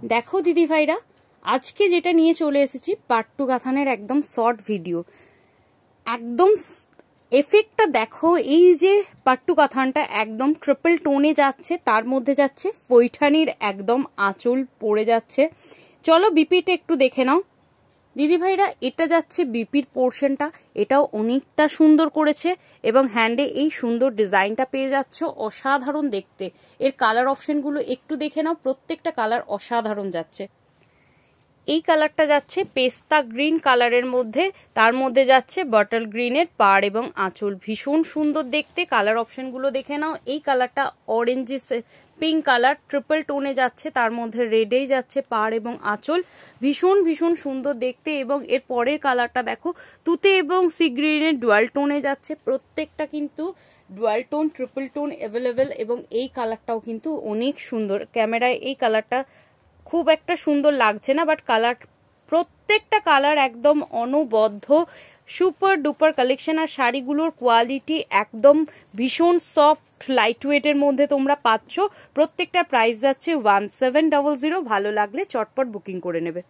দেখো দিদি ভাইরা, আজকে যেটা নিয়ে চলে এসেছি পাট্টু কাঁথানের একদম শর্ট ভিডিও। একদম এফেক্টটা দেখো, এই যে পাট্টু কাঁথানটা একদম ট্রিপল টোনে যাচ্ছে, তার মধ্যে যাচ্ছে পৈঠানির একদম আঁচল পড়ে যাচ্ছে। চলো বিপিটা একটু দেখে নাও দিদি ভাইরা। এটা যাচ্ছে বিপির পোর্শনটা, এটাও অনেকটা সুন্দর করেছে এবং হ্যান্ডে এই সুন্দর ডিজাইনটা পেয়ে যাচ্ছ, অসাধারণ দেখতে। এর কালার অপশনগুলো একটু দেখে নাও, প্রত্যেকটা কালার অসাধারণ যাচ্ছে। এই কালারটা যাচ্ছে পেস্তা গ্রিন কালারের মধ্যে, তার মধ্যে যাচ্ছে বটল গ্রিনের পাড় এবং আঁচল, ভীষণ সুন্দর দেখতে। কালার অপশনগুলো দেখে নাও। এই কালারটা অরেঞ্জ পিঙ্ক কালার, ট্রিপল টোনে যাচ্ছে, তার মধ্যে রেডেই যাচ্ছে পাড় এবং আঁচল, ভীষণ ভীষণ সুন্দর দেখতে। এবং এর পরের কালারটা দেখো, তুতে এবং সি গ্রিনের ডুয়াল টোনে যাচ্ছে, প্রত্যেকটা কিন্তু dual tone triple tone available. এবং এই কালারটাও কিন্তু অনেক সুন্দর। ক্যামেরায় এই কালারটা খুব একটা সুন্দর লাগছে না, বাট কালার প্রত্যেকটা কালার একদম অনবদ্য, সুপার ডুপার কালেকশন। আর শাড়িগুলোর কোয়ালিটি একদম ভীষণ সফট লাইট ওয়েটের মধ্যে তোমরা পাচ্ছ। প্রত্যেকটা প্রাইস যাচ্ছে 1700। ভালো লাগলে চটপট বুকিং করে নেবে।